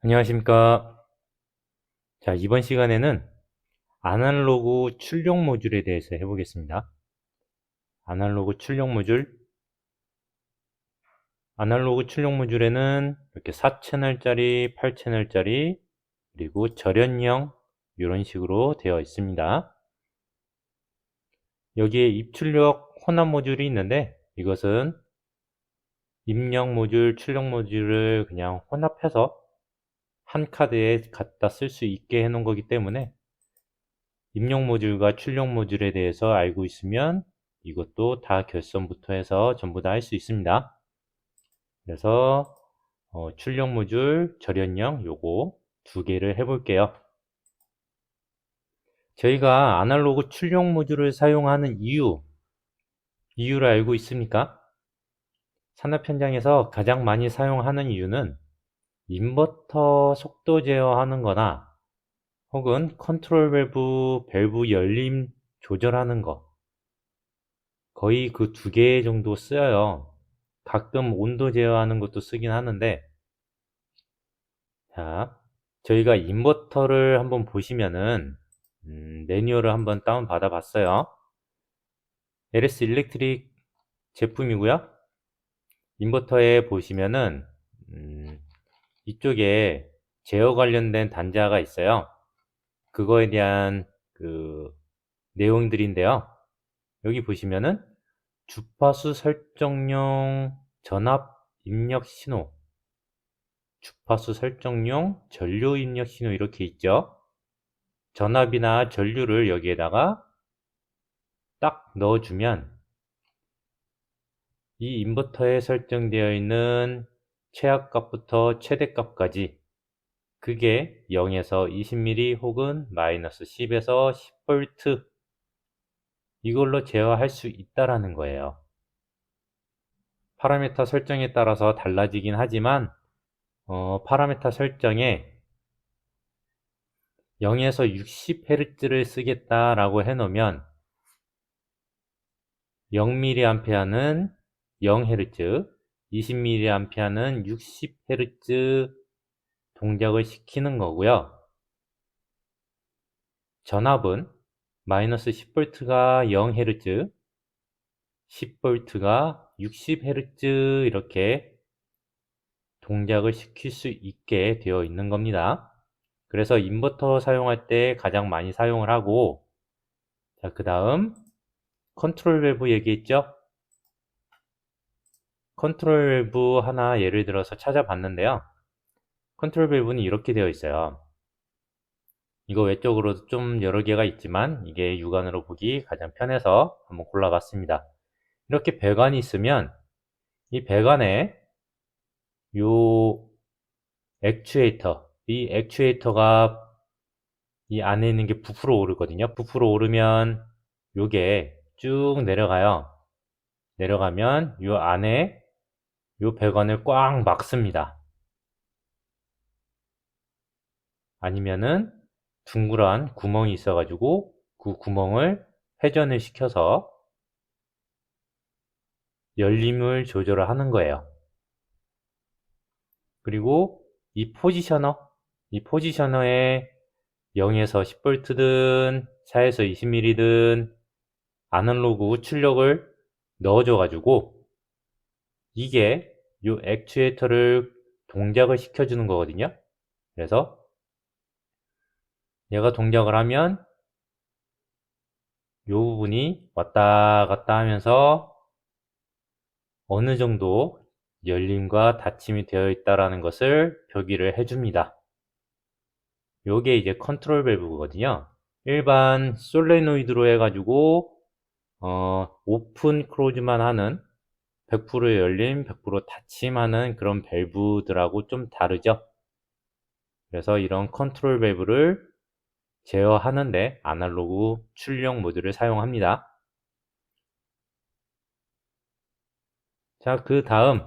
안녕하십니까. 자, 이번 시간에는 아날로그 출력 모듈에 대해서 해보겠습니다. 아날로그 출력 모듈. 아날로그 출력 모듈에는 이렇게 4채널짜리, 8채널짜리, 그리고 절연형 이런 식으로 되어 있습니다. 여기에 입출력 혼합 모듈이 있는데 이것은 입력 모듈, 출력 모듈을 그냥 혼합해서 한 카드에 갖다 쓸 수 있게 해 놓은 거기 때문에 입력 모듈과 출력 모듈에 대해서 알고 있으면 이것도 다 결선부터 해서 전부 다 할 수 있습니다. 그래서 출력 모듈, 절연형 요거 두 개를 해볼게요. 저희가 아날로그 출력 모듈을 사용하는 이유를 알고 있습니까? 산업 현장에서 가장 많이 사용하는 이유는 인버터 속도 제어하는 거나 혹은 컨트롤 밸브 열림 조절하는 거, 거의 그 두 개 정도 쓰여요. 가끔 온도 제어하는 것도 쓰긴 하는데, 자, 저희가 인버터를 한번 보시면은 매뉴얼을 한번 다운 받아 봤어요. LS 일렉트릭 제품이고요. 인버터에 보시면은 이쪽에 제어 관련된 단자가 있어요. 그거에 대한 그 내용들인데요. 여기 보시면은 주파수 설정용 전압 입력 신호, 주파수 설정용 전류 입력 신호 이렇게 있죠. 전압이나 전류를 여기에다가 딱 넣어주면 이 인버터에 설정되어 있는 최악값부터 최대값까지 그게 0에서 20mA 혹은 마이너스 10에서 10V 이걸로 제어할 수 있다라는 거예요. 파라미터 설정에 따라서 달라지긴 하지만 파라미터 설정에 0에서 60Hz를 쓰겠다라고 해놓으면 0mA는 0Hz, 20mA는 60Hz 동작을 시키는 거고요. 전압은 마이너스 10V가 0Hz, 10V가 60Hz 이렇게 동작을 시킬 수 있게 되어 있는 겁니다. 그래서 인버터 사용할 때 가장 많이 사용을 하고, 자, 그 다음 컨트롤 밸브 얘기했죠? 컨트롤 밸브 하나 예를 들어서 찾아봤는데요. 컨트롤 밸브는 이렇게 되어 있어요. 이거 외적으로도 좀 여러 개가 있지만 이게 육안으로 보기 가장 편해서 한번 골라봤습니다. 이렇게 배관이 있으면 이 배관에 요 이 액추에이터가 이 안에 있는 게 부풀어 오르거든요. 부풀어 오르면 요게 쭉 내려가요. 내려가면 요 안에 요 배관을 꽉 막습니다. 아니면은 둥그란 구멍이 있어가지고 그 구멍을 회전을 시켜서 열림을 조절을 하는 거예요. 그리고 이 포지셔너에 0에서 10V든 4에서 20mA든 아날로그 출력을 넣어줘가지고 이게 이 액추에이터를 동작을 시켜주는 거거든요. 그래서 얘가 동작을 하면 이 부분이 왔다 갔다 하면서 어느 정도 열림과 닫힘이 되어 있다는 것을 표기를 해줍니다. 요게 이제 컨트롤 밸브거든요. 일반 솔레노이드로 해가지고 오픈 클로즈만 하는 100% 열림, 100% 닫힘하는 그런 밸브들하고 좀 다르죠. 그래서 이런 컨트롤 밸브를 제어하는데 아날로그 출력 모듈을 사용합니다. 자, 그 다음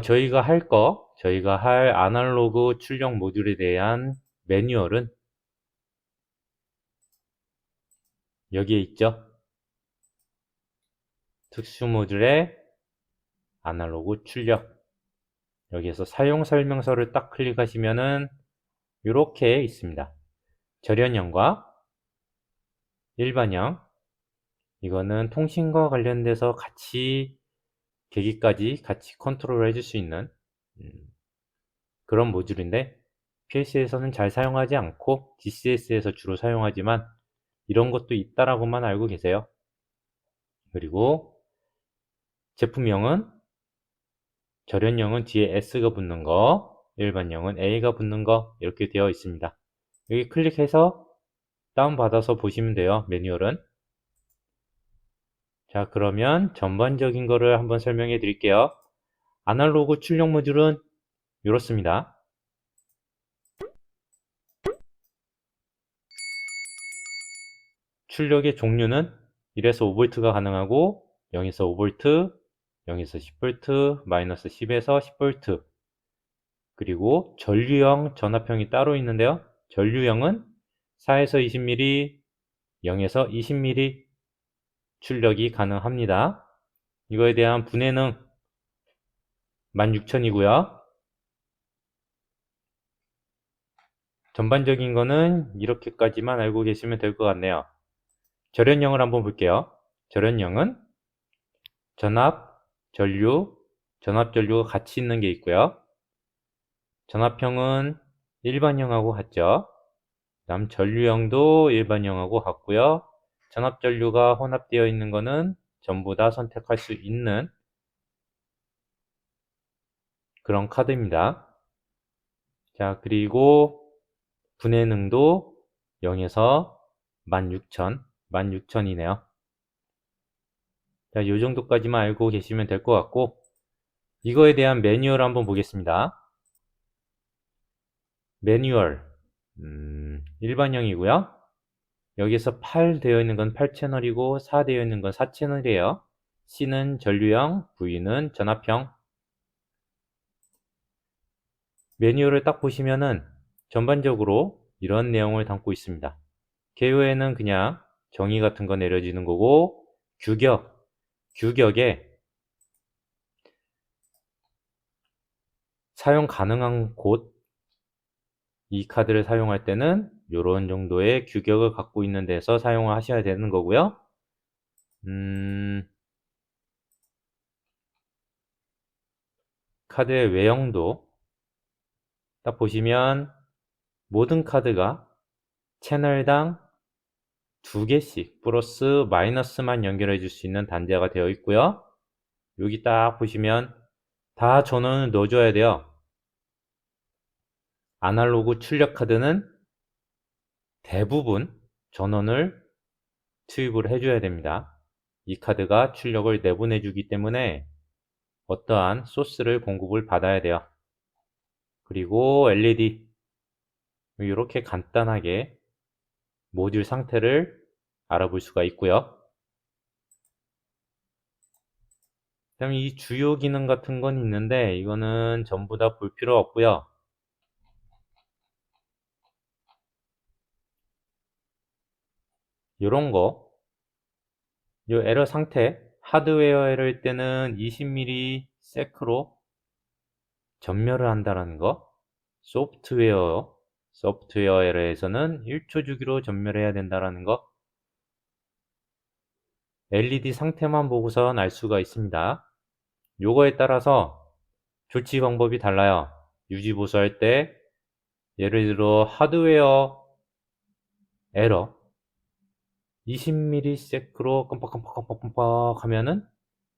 저희가 할 아날로그 출력 모듈에 대한 매뉴얼은 여기에 있죠. 특수 모듈의 아날로그 출력. 여기에서 사용 설명서를 딱 클릭하시면은 이렇게 있습니다. 절연형과 일반형, 이거는 통신과 관련돼서 같이 계기까지 같이 컨트롤 해줄 수 있는 그런 모듈인데, PLC에서는 잘 사용하지 않고 DCS에서 주로 사용하지만 이런 것도 있다라고만 알고 계세요. 그리고 제품명은 절연형은 뒤에 S가 붙는 거, 일반형은 A가 붙는 거 이렇게 되어 있습니다. 여기 클릭해서 다운받아서 보시면 돼요. 매뉴얼은. 자, 그러면 전반적인 거를 한번 설명해 드릴게요. 아날로그 출력 모듈은 이렇습니다. 출력의 종류는 1에서 5V가 가능하고 0에서 5V, 0에서 10V, 마이너스 10에서 10V, 그리고 전류형, 전압형이 따로 있는데요. 전류형은 4에서 20mm, 0에서 20mm 출력이 가능합니다. 이거에 대한 분해는 16,000이고요. 전반적인 거는 이렇게까지만 알고 계시면 될 것 같네요. 절연형을 한번 볼게요. 절연형은 전압, 전류, 전압, 전류가 같이 있는 게 있고요. 전압형은 일반형하고 같죠. 다음 전류형도 일반형하고 같고요. 전압, 전류가 혼합되어 있는 거는 전부 다 선택할 수 있는 그런 카드입니다. 자, 그리고 분해능도 0에서 16,000, 16,000이네요. 자, 이 정도까지만 알고 계시면 될 것 같고, 이거에 대한 매뉴얼 한번 보겠습니다. 매뉴얼, 일반형이고요. 여기서 8 되어 있는 건 8채널이고 4 되어 있는 건 4채널이에요. C는 전류형, V는 전압형. 매뉴얼을 딱 보시면은 전반적으로 이런 내용을 담고 있습니다. 개요에는 그냥 정의 같은 거 내려지는 거고, 규격에 사용 가능한 곳, 이 카드를 사용할 때는 이런 정도의 규격을 갖고 있는 데서 사용을 하셔야 되는 거고요. 카드의 외형도 딱 보시면 모든 카드가 채널당 2개씩 플러스 마이너스만 연결해 줄 수 있는 단자가 되어 있고요. 여기 딱 보시면 다 전원을 넣어줘야 돼요. 아날로그 출력 카드는 대부분 전원을 투입을 해줘야 됩니다. 이 카드가 출력을 내보내 주기 때문에 어떠한 소스를 공급을 받아야 돼요. 그리고 LED, 이렇게 간단하게 모듈 상태를 알아볼 수가 있고요. 그다음에 이 주요 기능 같은 건 있는데 이거는 전부 다 볼 필요 없고요. 이런 거, 이 에러 상태, 하드웨어 에러일 때는 20mm 세크로 전멸을 한다는 거, 소프트웨어 에러에서는 1초 주기로 전멸해야 된다는 거, LED 상태만 보고선 알 수가 있습니다. 요거에 따라서 조치 방법이 달라요. 유지 보수할 때 예를 들어 하드웨어 에러 20ms로 깜빡깜빡깜빡깜빡 하면은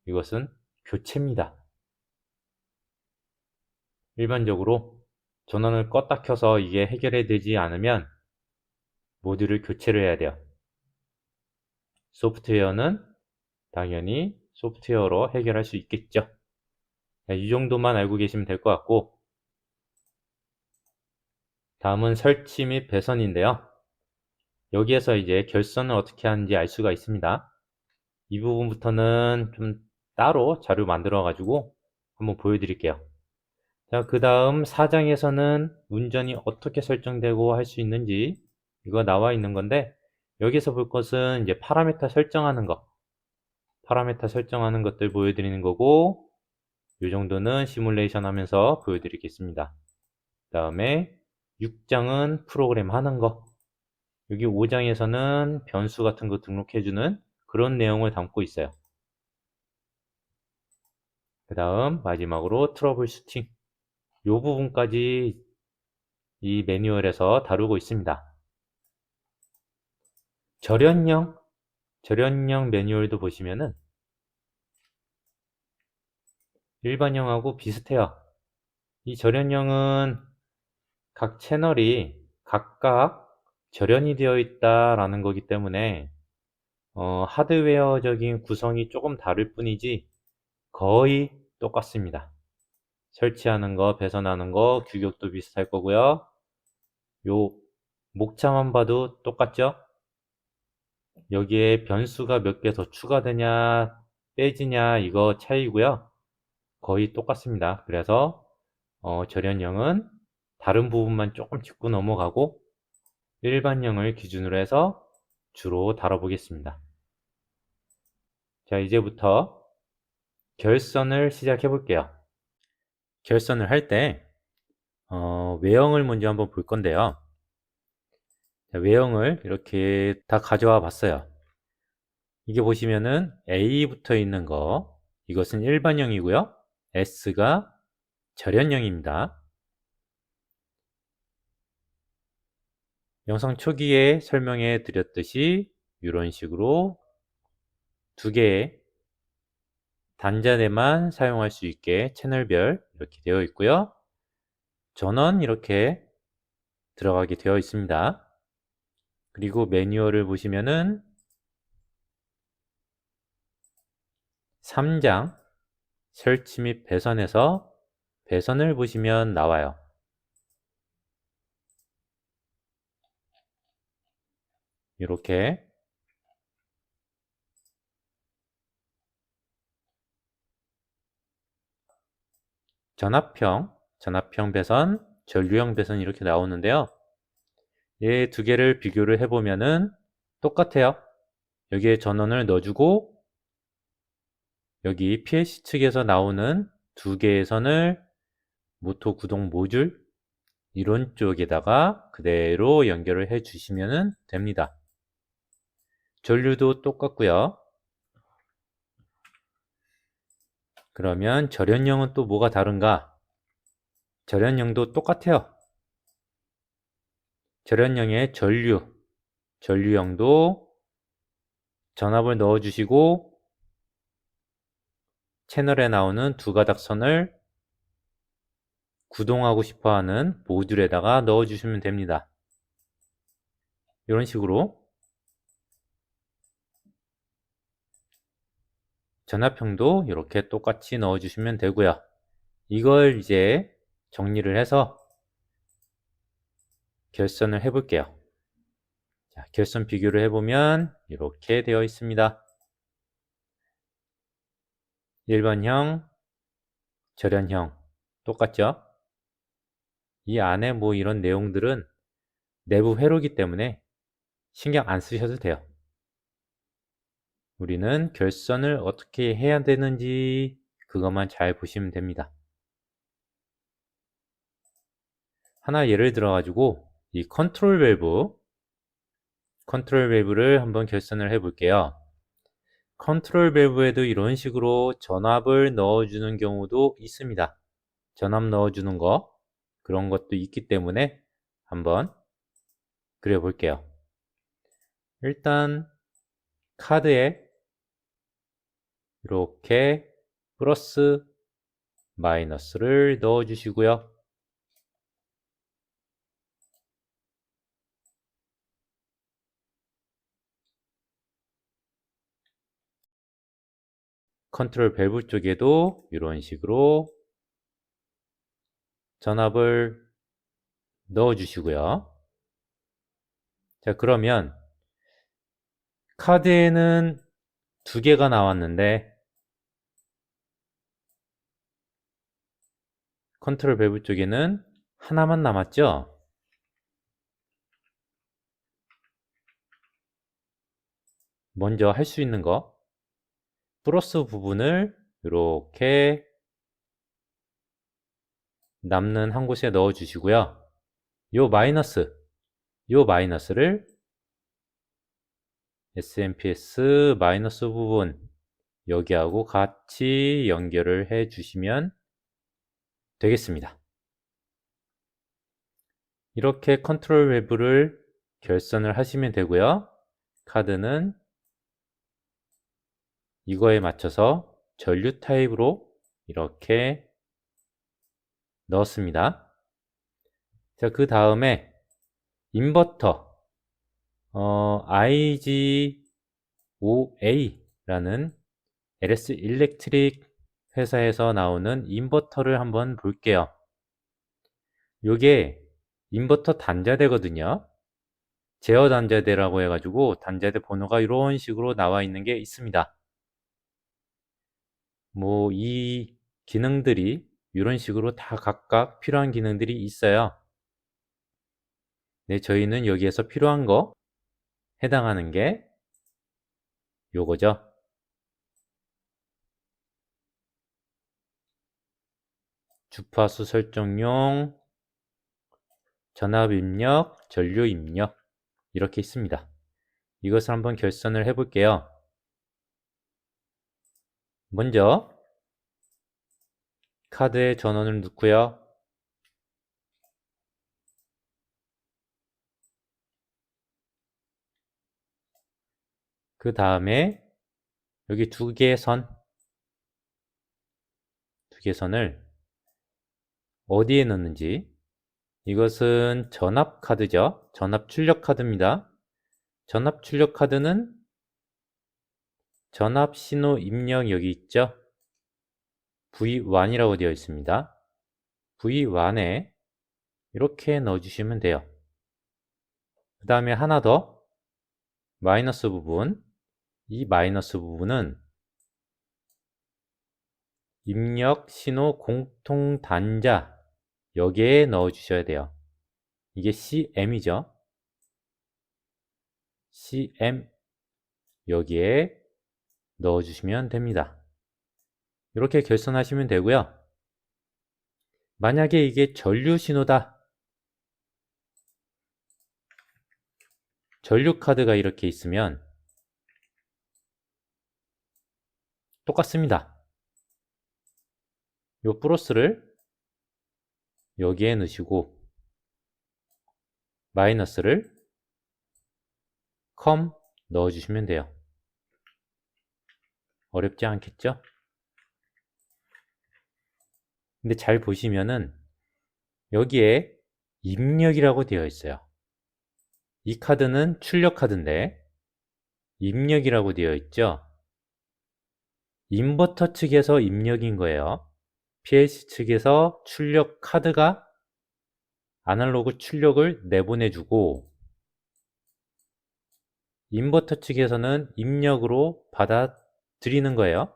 이것은 교체입니다. 일반적으로 전원을 껐다 켜서 이게 해결이 되지 않으면 모듈을 교체를 해야 돼요. 소프트웨어는 당연히 소프트웨어로 해결할 수 있겠죠. 이 정도만 알고 계시면 될 것 같고, 다음은 설치 및 배선인데요. 여기에서 이제 결선을 어떻게 하는지 알 수가 있습니다. 이 부분부터는 좀 따로 자료 만들어 가지고 한번 보여드릴게요. 자, 그 다음 4장에서는 운전이 어떻게 설정되고 할 수 있는지 이거 나와 있는 건데, 여기서 볼 것은 이제 파라미터 설정하는 것, 파라미터 설정하는 것들 보여드리는 거고, 이 정도는 시뮬레이션 하면서 보여드리겠습니다. 그 다음에 6장은 프로그램 하는 거. 여기 5장에서는 변수 같은 거 등록해주는 그런 내용을 담고 있어요. 그 다음 마지막으로 트러블 슈팅. 이 부분까지 이 매뉴얼에서 다루고 있습니다. 절연형 매뉴얼도 보시면은 일반형하고 비슷해요. 이 절연형은 각 채널이 각각 절연이 되어 있다라는 거기 때문에 하드웨어적인 구성이 조금 다를 뿐이지 거의 똑같습니다. 설치하는 거, 배선하는 거, 규격도 비슷할 거고요. 요 목차만 봐도 똑같죠? 여기에 변수가 몇 개 더 추가되냐, 빼지냐 이거 차이고요. 거의 똑같습니다. 그래서 절연형은 다른 부분만 조금 짚고 넘어가고 일반형을 기준으로 해서 주로 다뤄보겠습니다. 자, 이제부터 결선을 시작해 볼게요. 결선을 할 때 외형을 먼저 한번 볼 건데요. 자, 외형을 이렇게 다 가져와 봤어요. 이게 보시면은 A 붙어 있는 거 이것은 일반형이고요. S가 절연형입니다. 영상 초기에 설명해 드렸듯이 이런 식으로 두 개의 단자대만 사용할 수 있게 채널별 이렇게 되어 있고요. 전원 이렇게 들어가게 되어 있습니다. 그리고 매뉴얼을 보시면은 3장 설치 및 배선에서 배선을 보시면 나와요. 이렇게 전압형 배선, 전류형 배선 이렇게 나오는데요. 이 두 개를 비교를 해보면은 똑같아요. 여기에 전원을 넣어주고 여기 PLC 측에서 나오는 두 개의 선을 모터 구동 모듈 이론 쪽에다가 그대로 연결을 해 주시면 됩니다. 전류도 똑같고요. 그러면 절연형은 또 뭐가 다른가? 절연형도 똑같아요. 절연형의 전류형도 전압을 넣어 주시고 채널에 나오는 두 가닥 선을 구동하고 싶어하는 모듈에다가 넣어 주시면 됩니다. 이런 식으로 전압형도 이렇게 똑같이 넣어 주시면 되고요. 이걸 이제 정리를 해서 결선을 해 볼게요. 자, 결선 비교를 해보면 이렇게 되어 있습니다. 일반형, 절연형 똑같죠? 이 안에 뭐 이런 내용들은 내부 회로기 때문에 신경 안 쓰셔도 돼요. 우리는 결선을 어떻게 해야 되는지 그것만 잘 보시면 됩니다. 하나 예를 들어 가지고 이 컨트롤 밸브를 한번 결선을 해 볼게요. 컨트롤 밸브에도 이런 식으로 전압을 넣어주는 경우도 있습니다. 전압 넣어주는 거 그런 것도 있기 때문에 한번 그려 볼게요. 일단 카드에 이렇게 플러스 마이너스를 넣어 주시고요. 컨트롤 밸브 쪽에도 이런 식으로 전압을 넣어 주시고요. 자, 그러면 카드에는 두 개가 나왔는데 컨트롤 밸브 쪽에는 하나만 남았죠? 먼저 할 수 있는 거 플러스 부분을 이렇게 남는 한 곳에 넣어 주시고요. 요 마이너스를 SMPS 마이너스 부분 여기하고 같이 연결을 해 주시면 되겠습니다. 이렇게 컨트롤 밸브를 결선을 하시면 되고요. 카드는 이거에 맞춰서 전류 타입으로 이렇게 넣었습니다. 자, 그 다음에 인버터 IGOA라는 LS 일렉트릭 회사에서 나오는 인버터를 한번 볼게요. 요게 인버터 단자대거든요. 제어 단자대라고 해가지고 단자대 번호가 이런 식으로 나와 있는 게 있습니다. 뭐 이 기능들이 이런 식으로 다 각각 필요한 기능들이 있어요. 네, 저희는 여기에서 필요한 거 해당하는 게 요거죠. 주파수 설정용, 전압 입력, 전류 입력 이렇게 있습니다. 이것을 한번 결선을 해 볼게요. 먼저 카드에 전원을 넣고요. 그 다음에 여기 두 개의 선을 어디에 넣는지, 이것은 전압 카드죠. 전압 출력 카드입니다. 전압 출력 카드는 전압 신호 입력 여기 있죠. V1이라고 되어 있습니다. V1에 이렇게 넣어주시면 돼요. 그 다음에 하나 더 마이너스 부분, 이 마이너스 부분은 입력 신호 공통 단자 여기에 넣어 주셔야 돼요. 이게 CM이죠. CM 여기에 넣어 주시면 됩니다. 이렇게 결선하시면 되고요. 만약에 이게 전류 신호다, 전류 카드가 이렇게 있으면 똑같습니다. 이 플러스를 여기에 넣으시고 마이너스를 컴 넣어주시면 돼요. 어렵지 않겠죠? 근데 잘 보시면은 여기에 입력이라고 되어 있어요. 이 카드는 출력 카드인데 입력이라고 되어 있죠? 인버터 측에서 입력인 거예요. PLC 측에서 출력 카드가 아날로그 출력을 내보내주고 인버터 측에서는 입력으로 받아들이는 거예요.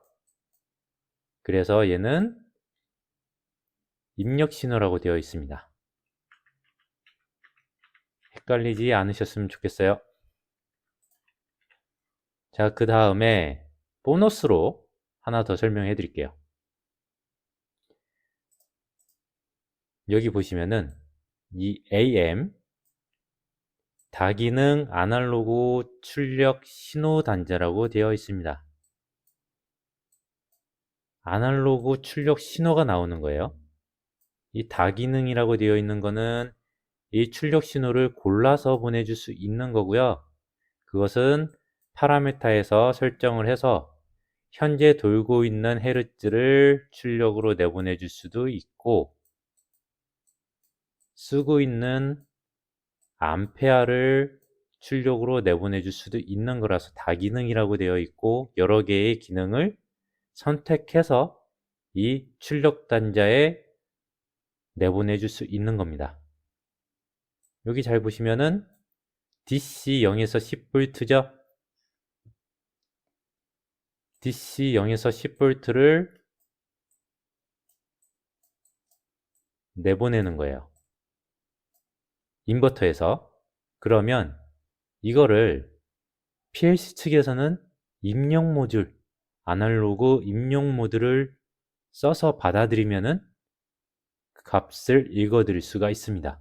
그래서 얘는 입력 신호라고 되어 있습니다. 헷갈리지 않으셨으면 좋겠어요. 자, 그 다음에 보너스로 하나 더 설명해 드릴게요. 여기 보시면은 이 AM 다기능 아날로그 출력 신호 단자라고 되어 있습니다. 아날로그 출력 신호가 나오는 거예요. 이 다기능이라고 되어 있는 거는 이 출력 신호를 골라서 보내줄 수 있는 거고요. 그것은 파라메타에서 설정을 해서 현재 돌고 있는 헤르츠를 출력으로 내보내줄 수도 있고 쓰고 있는 암페아를 출력으로 내보내줄 수도 있는 거라서 다기능이라고 되어 있고 여러 개의 기능을 선택해서 이 출력 단자에 내보내줄 수 있는 겁니다. 여기 잘 보시면은 DC 0에서 10V죠. DC 0에서 10V를 내보내는 거예요. 인버터에서. 그러면 이거를 PLC 측에서는 입력 모듈, 아날로그 입력 모듈을 써서 받아들이면은 값을 읽어드릴 수가 있습니다.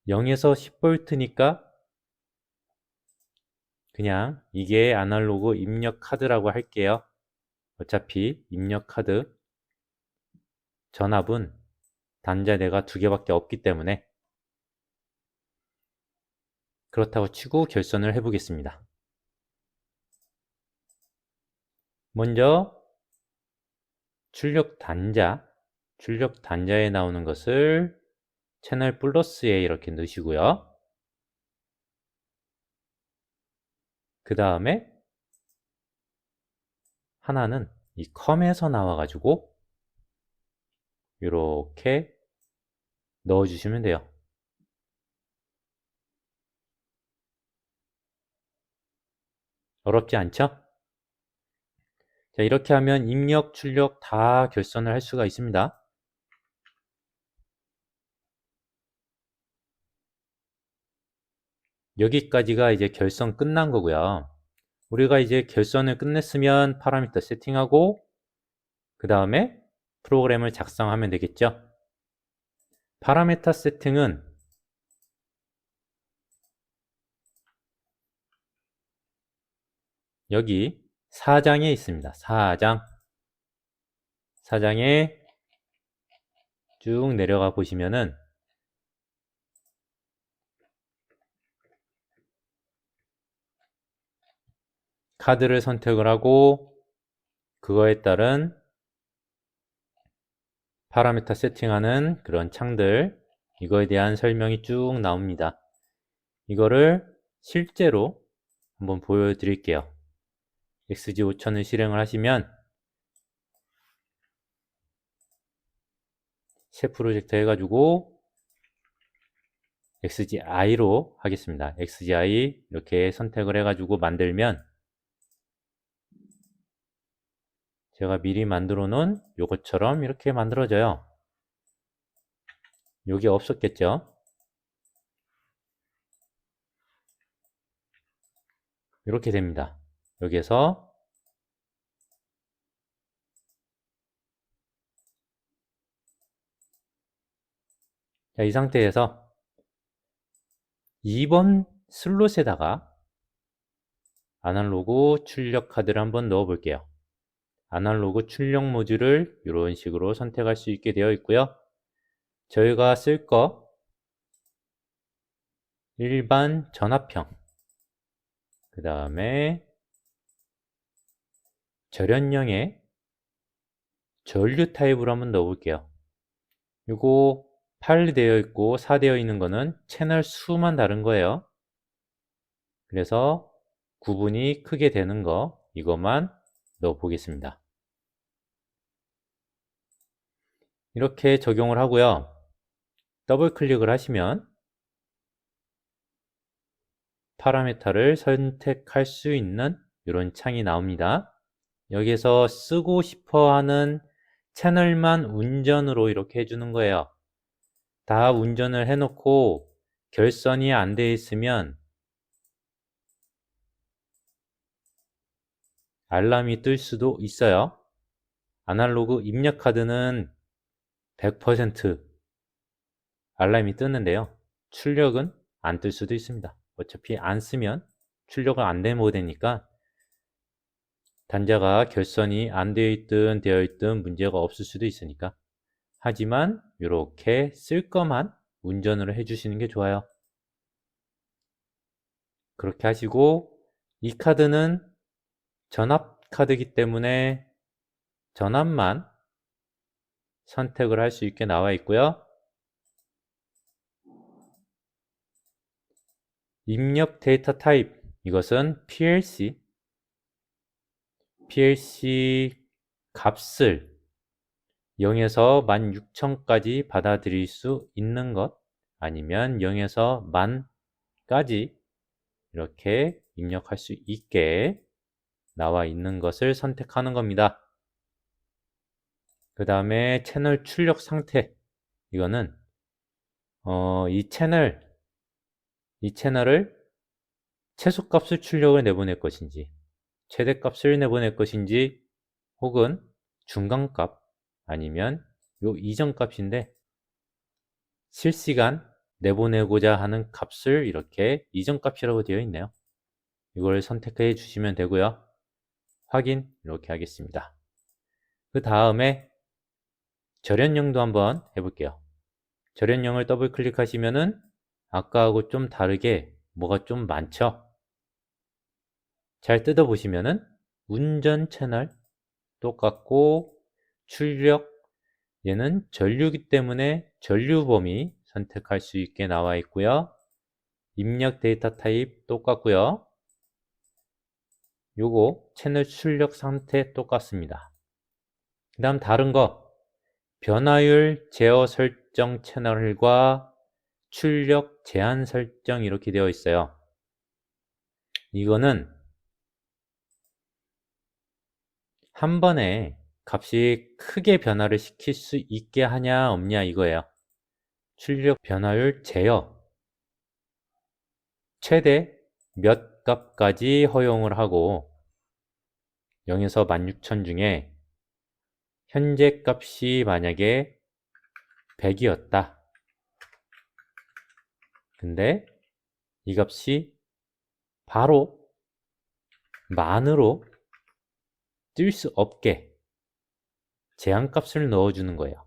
0에서 10V니까 그냥 이게 아날로그 입력 카드라고 할게요. 어차피 입력 카드 전압은 단자대가 2개밖에 없기 때문에 그렇다고 치고 결선을 해보겠습니다. 먼저 출력 단자에 나오는 것을 채널 플러스에 이렇게 넣으시고요. 그 다음에 하나는 이 컴에서 나와가지고 이렇게 넣어주시면 돼요. 어렵지 않죠? 자, 이렇게 하면 입력, 출력 다 결선을 할 수가 있습니다. 여기까지가 이제 결선 끝난 거고요. 우리가 이제 결선을 끝냈으면 파라미터 세팅하고 그 다음에 프로그램을 작성하면 되겠죠. 파라미터 세팅은 여기 4장에 있습니다. 4장에 쭉 내려가 보시면은 카드를 선택을 하고 그거에 따른 파라미터 세팅하는 그런 창들, 이거에 대한 설명이 쭉 나옵니다. 이거를 실제로 한번 보여드릴게요. XG5000을 실행을 하시면 새 프로젝트 해가지고 XGI로 하겠습니다. XGI 이렇게 선택을 해가지고 만들면 제가 미리 만들어 놓은 요것처럼 이렇게 만들어져요. 여기 없었겠죠? 이렇게 됩니다. 여기에서 자, 이 상태에서 2번 슬롯에다가 아날로그 출력 카드를 한번 넣어 볼게요. 아날로그 출력 모듈을 이런 식으로 선택할 수 있게 되어 있고요. 저희가 쓸 거 일반 전압형, 그 다음에 절연형의 전류 타입으로 한번 넣어 볼게요. 이거 8 되어 있고 4 되어 있는 거는 채널 수만 다른 거예요. 그래서 구분이 크게 되는 거 이것만 넣어 보겠습니다. 이렇게 적용을 하고요. 더블 클릭을 하시면 파라미터를 선택할 수 있는 이런 창이 나옵니다. 여기서 쓰고 싶어 하는 채널만 운전으로 이렇게 해주는 거예요. 다 운전을 해놓고 결선이 안 돼 있으면 알람이 뜰 수도 있어요. 아날로그 입력 카드는 100% 알람이 뜨는데요. 출력은 안 뜰 수도 있습니다. 어차피 안 쓰면 출력을 안 데모되니까 단자가 결선이 안 되어 있든 문제가 없을 수도 있으니까. 하지만 이렇게 쓸 것만 운전을 해주시는 게 좋아요. 그렇게 하시고 이 카드는 전압 카드이기 때문에 전압만 선택을 할 수 있게 나와 있고요. 입력 데이터 타입, 이것은 PLC 값을 0에서 16,000까지 받아들일 수 있는 것, 아니면 0에서 10,000까지 이렇게 입력할 수 있게 나와 있는 것을 선택하는 겁니다. 그 다음에 채널 출력 상태, 이거는 이 채널을 최소값을 출력을 내보낼 것인지 최대값을 내보낼 것인지 혹은 중간값, 아니면 요 이전 값인데 실시간 내보내고자 하는 값을 이렇게 이전 값이라고 되어 있네요. 이걸 선택해 주시면 되고요. 확인 이렇게 하겠습니다. 그 다음에 절연형도 한번 해볼게요. 절연형을 더블 클릭하시면은 아까하고 좀 다르게 뭐가 좀 많죠? 잘 뜯어보시면은 운전 채널 똑같고 출력 얘는 전류기 때문에 전류 범위 선택할 수 있게 나와 있고요. 입력 데이터 타입 똑같고요. 요거 채널 출력 상태 똑같습니다. 그 다음 다른 거 변화율 제어 설정 채널과 출력 제한 설정 이렇게 되어 있어요. 이거는 한 번에 값이 크게 변화를 시킬 수 있게 하냐 없냐 이거예요. 출력 변화율 제어 최대 몇 값까지 허용을 하고 0에서 16,000 중에 현재 값이 만약에 100이었다. 근데 이 값이 바로 만으로 뛸 수 없게 제한값을 넣어주는 거예요.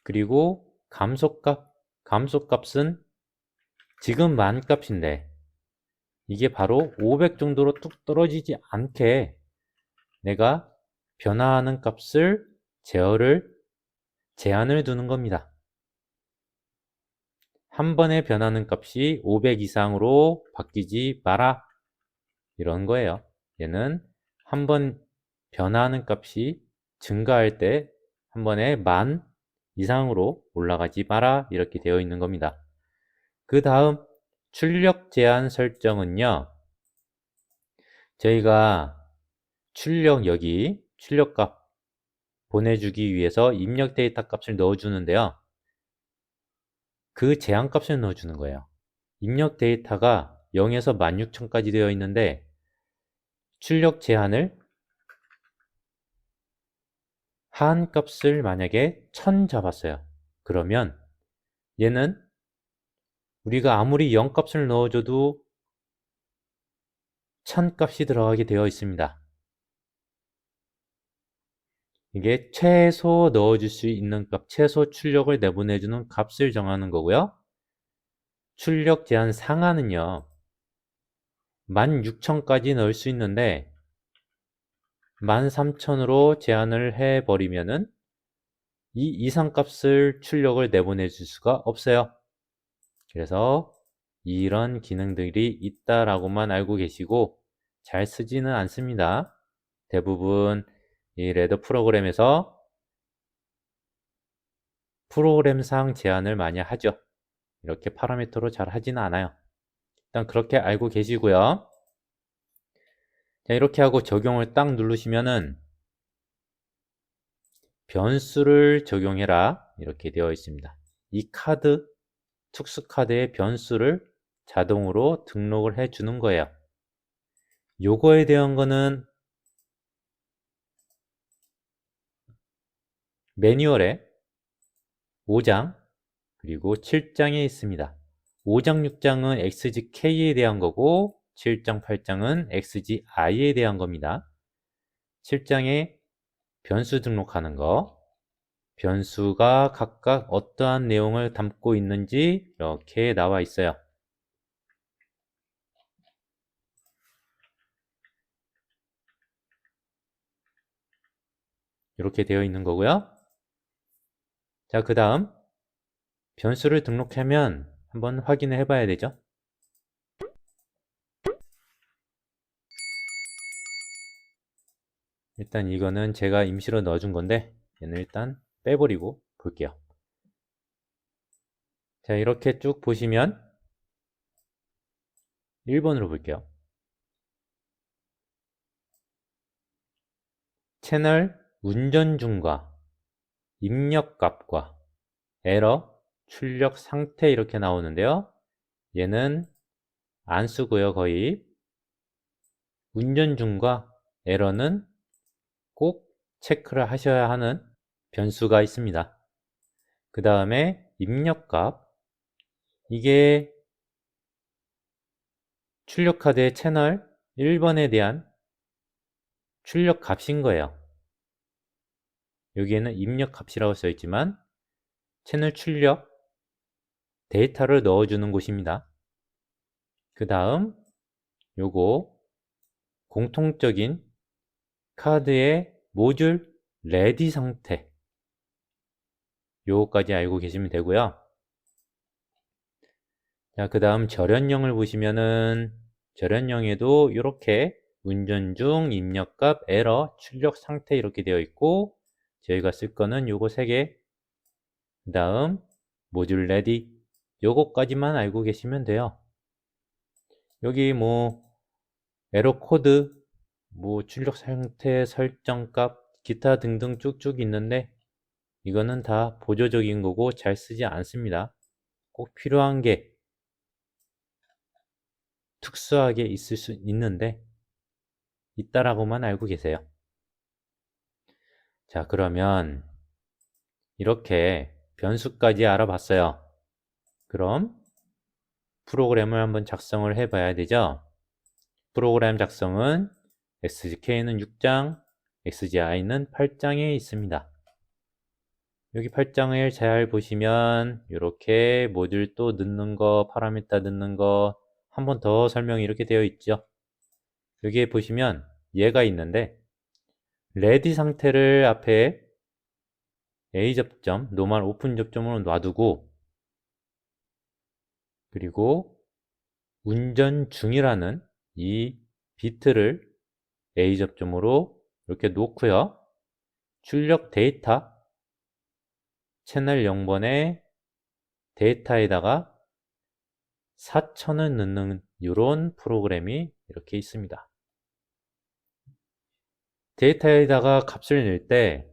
그리고 감소값은 지금 만 값인데 이게 바로 500 정도로 뚝 떨어지지 않게 내가 변화하는 값을 제한을 두는 겁니다. 한 번에 변하는 값이 500 이상으로 바뀌지 마라 이런 거예요. 얘는 한 번 변화하는 값이 증가할 때 한 번에 10,000 이상으로 올라가지 마라 이렇게 되어 있는 겁니다. 그 다음 출력 제한 설정은요. 저희가 여기 출력값 보내주기 위해서 입력 데이터 값을 넣어주는데요. 그 제한값을 넣어주는 거예요. 입력 데이터가 0에서 16,000까지 되어 있는데 출력 제한을 하한값을 만약에 1000 잡았어요. 그러면 얘는 우리가 아무리 0값을 넣어줘도 1000값이 들어가게 되어 있습니다. 이게 최소 넣어줄 수 있는 값, 최소 출력을 내보내주는 값을 정하는 거고요. 출력 제한 상한은요. 16,000까지 넣을 수 있는데 13,000으로 제한을 해버리면은 이 이상 값을 출력을 내보내줄 수가 없어요. 그래서 이런 기능들이 있다라고만 알고 계시고 잘 쓰지는 않습니다. 대부분 이 레더 프로그램에서 프로그램상 제한을 많이 하죠. 이렇게 파라미터로 잘 하지는 않아요. 일단 그렇게 알고 계시고요. 자, 이렇게 하고 적용을 딱 누르시면은 변수를 적용해라 이렇게 되어 있습니다. 이 특수 카드의 변수를 자동으로 등록을 해 주는 거예요. 요거에 대한 거는 매뉴얼에 5장 그리고 7장에 있습니다. 5장, 6장은 XGK에 대한 거고 7장, 8장은 XGI에 대한 겁니다. 7장에 변수 등록하는 거, 변수가 각각 어떠한 내용을 담고 있는지 이렇게 나와 있어요. 이렇게 되어 있는 거고요. 자, 그 다음 변수를 등록하면 한번 확인을 해봐야 되죠. 일단 이거는 제가 임시로 넣어준 건데 얘는 일단 빼버리고 볼게요. 자, 이렇게 쭉 보시면 1번으로 볼게요. 채널 운전 중과 입력값과 에러, 출력 상태 이렇게 나오는데요. 얘는 안 쓰고요, 거의. 운전 중과 에러는 꼭 체크를 하셔야 하는 변수가 있습니다. 그 다음에 입력값, 이게 출력카드의 채널 1번에 대한 출력값인 거예요. 여기에는 입력값이라고 써 있지만 채널 출력 데이터를 넣어주는 곳입니다. 그 다음 요거 공통적인 카드의 모듈 레디 상태, 요거까지 알고 계시면 되고요. 자, 그 다음 절연령을 보시면은 절연령에도 이렇게 운전 중, 입력값, 에러, 출력 상태 이렇게 되어 있고, 저희가 쓸 거는 요거 3개, 그 다음 모듈 레디, 요거까지만 알고 계시면 돼요. 여기 뭐 에러 코드, 뭐 출력 상태 설정값, 기타 등등 쭉쭉 있는데 이거는 다 보조적인 거고 잘 쓰지 않습니다. 꼭 필요한 게 특수하게 있을 수 있는데 있다라고만 알고 계세요. 자, 그러면 이렇게 변수까지 알아봤어요. 그럼 프로그램을 한번 작성을 해 봐야 되죠. 프로그램 작성은 XGK는 6장, XGI는 8장에 있습니다. 여기 8장을 잘 보시면 이렇게 모듈 또 넣는 거, 파라미터 넣는 거 한 번 더 설명이 이렇게 되어 있죠. 여기에 보시면 얘가 있는데 레디 상태를 앞에 A 접점, 노멀 오픈 접점으로 놔두고, 그리고 운전 중이라는 이 비트를 A 접점으로 이렇게 놓고요. 출력 데이터 채널 0번의 데이터에다가 4000을 넣는 이런 프로그램이 이렇게 있습니다. 데이터에다가 값을 넣을 때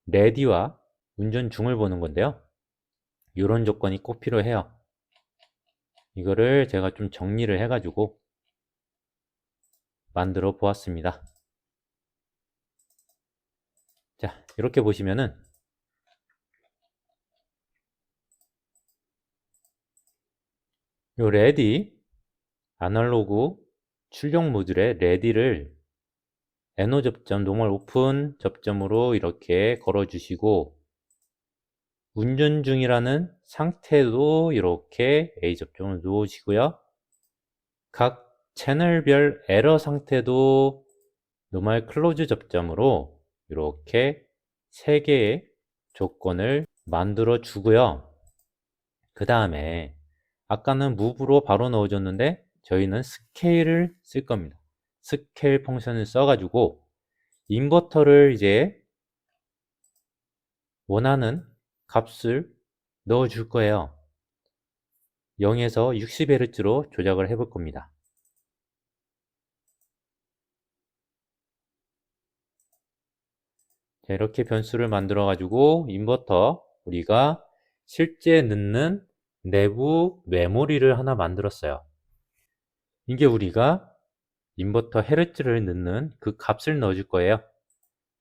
레디와 운전 중을 보는 건데요. 이런 조건이 꼭 필요해요. 이거를 제가 좀 정리를 해가지고 만들어 보았습니다. 자, 이렇게 보시면은 요 레디 아날로그 출력 모듈의 레디를 NO 접점, 노멀 오픈 접점으로 이렇게 걸어 주시고, 운전 중이라는 상태도 이렇게 A 접점을 놓으시고요. 각 채널별 에러 상태도 노멀 클로즈 접점으로 이렇게 3개의 조건을 만들어 주고요. 그 다음에 아까는 무브로 바로 넣어줬는데 저희는 스케일을 쓸 겁니다. 스케일 펑션을 써가지고 인버터를 이제 원하는 값을 넣어줄 거예요. 0에서 60Hz로 조작을 해볼 겁니다. 자, 이렇게 변수를 만들어 가지고 인버터 우리가 실제 넣는 내부 메모리를 하나 만들었어요. 이게 우리가 인버터 헤르츠를 넣는 그 값을 넣어줄 거예요.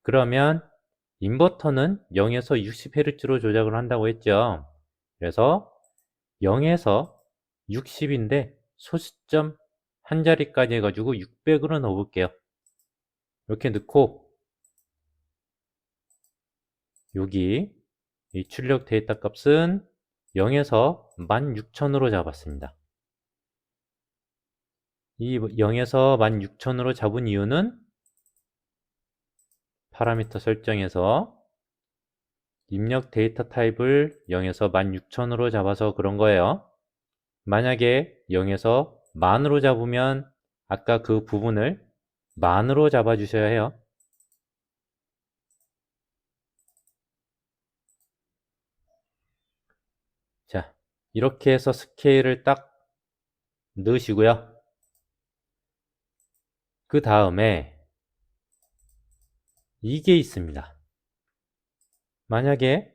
그러면 인버터는 0에서 60Hz로 조작을 한다고 했죠. 그래서 0에서 60인데 소수점 한 자리까지 해가지고 600으로 넣어볼게요. 이렇게 넣고 여기 이 출력 데이터 값은 0에서 16,000으로 잡았습니다. 이 0에서 16,000으로 잡은 이유는 파라미터 설정에서 입력 데이터 타입을 0에서 16,000으로 잡아서 그런 거예요. 만약에 0에서 만으로 잡으면 아까 그 부분을 만으로 잡아 주셔야 해요. 자, 이렇게 해서 스케일을 딱 넣으시고요. 그 다음에 이게 있습니다. 만약에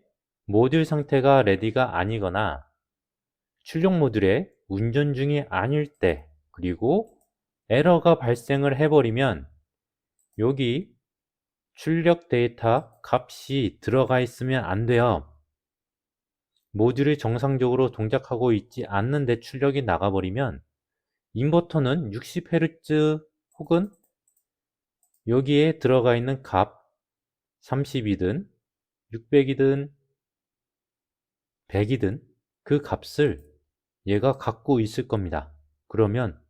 모듈 상태가 레디가 아니거나 출력 모듈에 운전 중이 아닐 때, 그리고 에러가 발생을 해버리면 여기 출력 데이터 값이 들어가 있으면 안 돼요. 모듈이 정상적으로 동작하고 있지 않는데 출력이 나가버리면 인버터는 60Hz 혹은 여기에 들어가 있는 값 30이든 600이든 100이든 그 값을 얘가 갖고 있을 겁니다. 그러면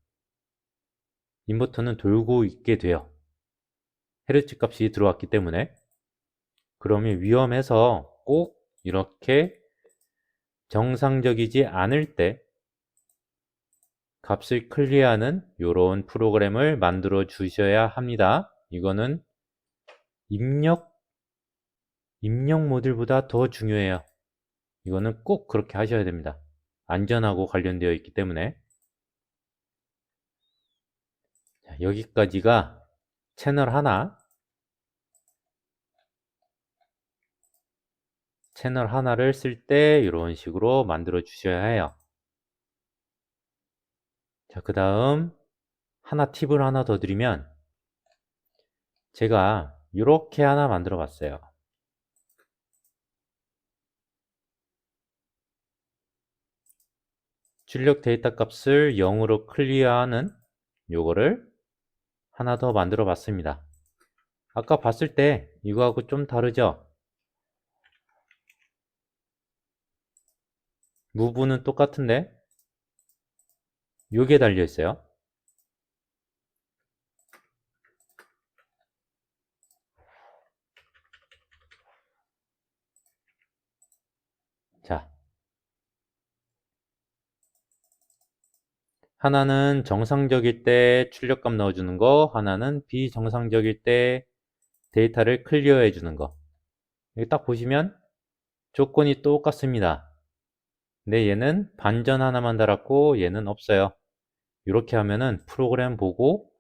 인버터는 돌고 있게 돼요. 헤르츠 값이 들어왔기 때문에. 그러면 위험해서 꼭 이렇게 정상적이지 않을 때 값을 클리어하는 이런 프로그램을 만들어 주셔야 합니다. 이거는 입력 모듈보다 더 중요해요. 이거는 꼭 그렇게 하셔야 됩니다. 안전하고 관련되어 있기 때문에. 자, 여기까지가 채널 하나를 쓸 때 이런 식으로 만들어 주셔야 해요. 자, 그 다음 팁을 하나 더 드리면 제가 이렇게 하나 만들어 봤어요. 출력 데이터 값을 0으로 클리어하는 요거를 하나 더 만들어 봤습니다. 아까 봤을 때 이거하고 좀 다르죠? 무브는 똑같은데 요게 달려 있어요. 자, 하나는 정상적일 때 출력값 넣어주는 거, 하나는 비정상적일 때 데이터를 클리어해 주는 거. 여기 딱 보시면 조건이 똑같습니다. 근데 얘는 반전 하나만 달았고 얘는 없어요. 이렇게 하면은 프로그램 보고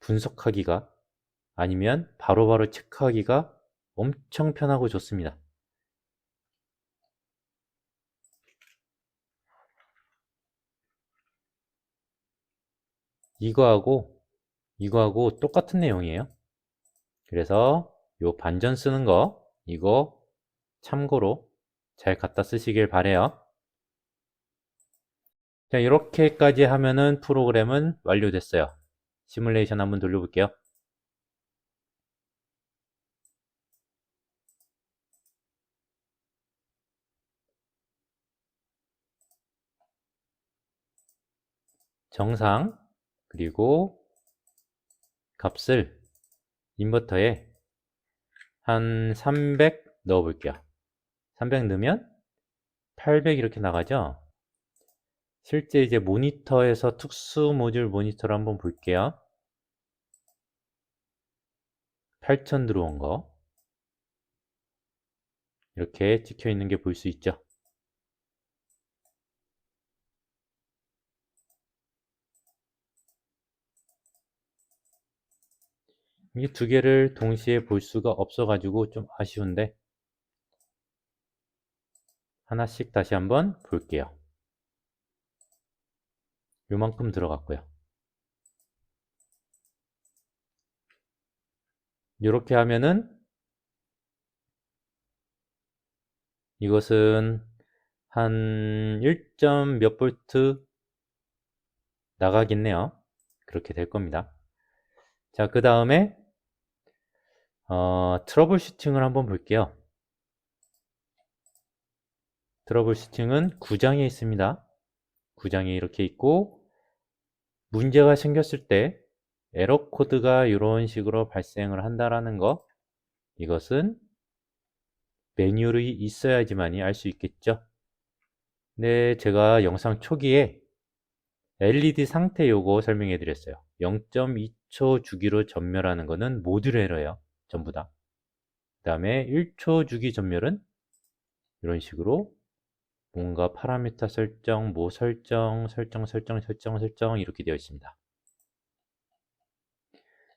분석하기가 아니면 바로바로 체크하기가 엄청 편하고 좋습니다. 이거하고 똑같은 내용이에요. 그래서 요 반전 쓰는 거 이거 참고로 잘 갖다 쓰시길 바래요. 자, 이렇게까지 하면은 프로그램은 완료됐어요. 시뮬레이션 한번 돌려볼게요. 정상 그리고 값을 인버터에 한 300 넣어 볼게요. 300 넣으면 800 이렇게 나가죠. 실제 이제 모니터에서 특수 모듈 모니터를 한번 볼게요. 8000 들어온 거 이렇게 찍혀 있는 게 볼 수 있죠. 이 두 개를 동시에 볼 수가 없어 가지고 좀 아쉬운데 하나씩 다시 한번 볼게요. 요만큼 들어갔고요. 이렇게 하면은 이것은 한 1. 몇 볼트 나가겠네요. 그렇게 될 겁니다. 자, 그 다음에 트러블 슈팅을 한번 볼게요. 트러블 슈팅은 9장에 있습니다. 9장에 이렇게 있고 문제가 생겼을 때 에러 코드가 이런 식으로 발생을 한다라는 거 이것은 매뉴얼이 있어야지만이 알 수 있겠죠. 근데 제가 영상 초기에 LED 상태 요거 설명해 드렸어요. 0.2초 주기로 전멸하는 거는 모듈 에러예요. 전부 다. 그 다음에 1초 주기 전멸은 이런 식으로 뭔가 파라미터 설정, 뭐 설정 이렇게 되어 있습니다.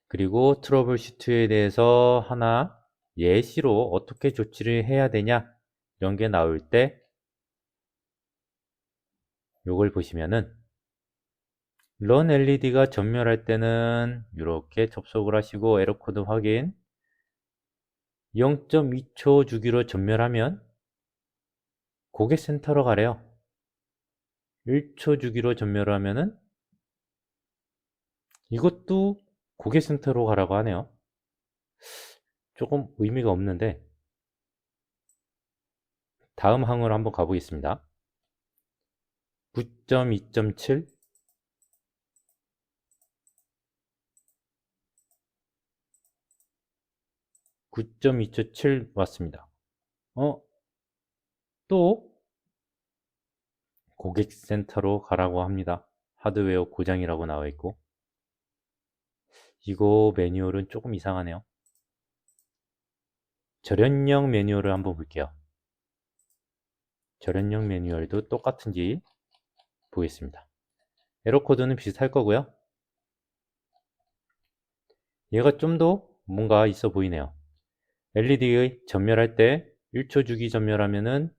그리고 트러블 슈트에 대해서 하나 예시로 어떻게 조치를 해야 되냐 이런 게 나올 때 요걸 보시면은 런 LED가 전멸할 때는 이렇게 접속을 하시고 에러 코드 확인 0.2초 주기로 전멸하면 고객센터로 가래요. 1초 주기로 전멸을 하면은 이것도 고객센터로 가라고 하네요. 조금 의미가 없는데 다음 항으로 한번 가보겠습니다. 9.2.7 9.2.7 왔습니다. 또 고객센터로 가라고 합니다. 하드웨어 고장이라고 나와 있고 이거 매뉴얼은 조금 이상하네요. 절연형 매뉴얼을 한번 볼게요. 절연형 매뉴얼도 똑같은지 보겠습니다. 에러 코드는 비슷할 거고요. 얘가 좀 더 뭔가 있어 보이네요. LED의 전멸할 때 1초 주기 전멸하면은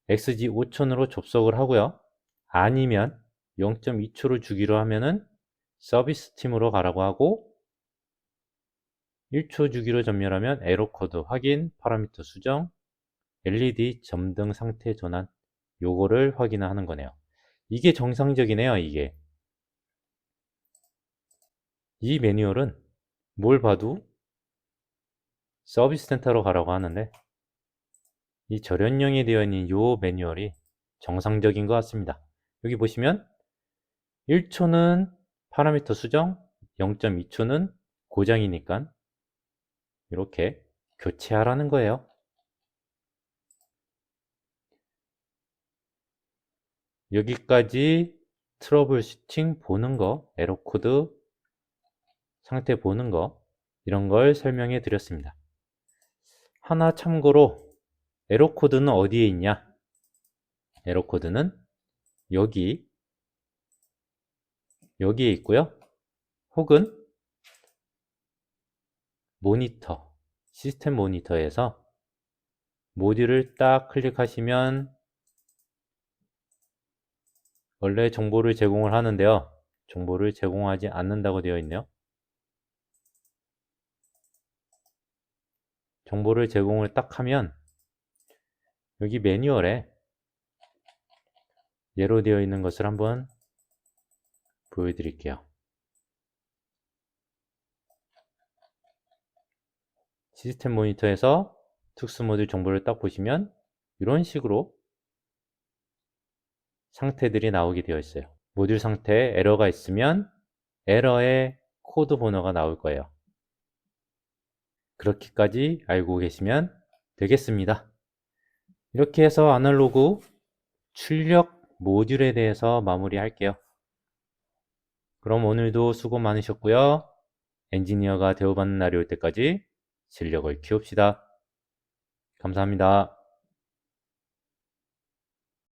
XG 5000으로 접속을 하고요. 아니면 0.2초로 주기로 하면은 서비스 팀으로 가라고 하고 1초 주기로 전멸하면 에러 코드 확인, 파라미터 수정, LED 점등 상태 전환 요거를 확인하는 거네요. 이게 정상적이네요. 이게 이 매뉴얼은 뭘 봐도 서비스 센터로 가라고 하는데 이 절연형이 되어 있는 이 매뉴얼이 정상적인 것 같습니다. 여기 보시면 1초는 파라미터 수정, 0.2초는 고장이니까 이렇게 교체하라는 거예요. 여기까지 트러블 슈팅 보는 거, 에러 코드 상태 보는 거 이런 걸 설명해 드렸습니다. 하나 참고로 에러 코드는 어디에 있냐? 에러 코드는 여기에 있고요. 혹은 모니터, 시스템 모니터에서 모듈을 딱 클릭하시면 원래 정보를 제공을 하는데요. 정보를 제공하지 않는다고 되어 있네요. 정보를 제공을 딱 하면 여기 매뉴얼에 예로 되어 있는 것을 한번 보여드릴게요. 시스템 모니터에서 특수 모듈 정보를 딱 보시면 이런 식으로 상태들이 나오게 되어 있어요. 모듈 상태에 에러가 있으면 에러의 코드 번호가 나올 거예요. 그렇게까지 알고 계시면 되겠습니다. 이렇게 해서 아날로그 출력 모듈에 대해서 마무리할게요. 그럼 오늘도 수고 많으셨고요. 엔지니어가 되어받는 날이 올 때까지 실력을 키웁시다. 감사합니다.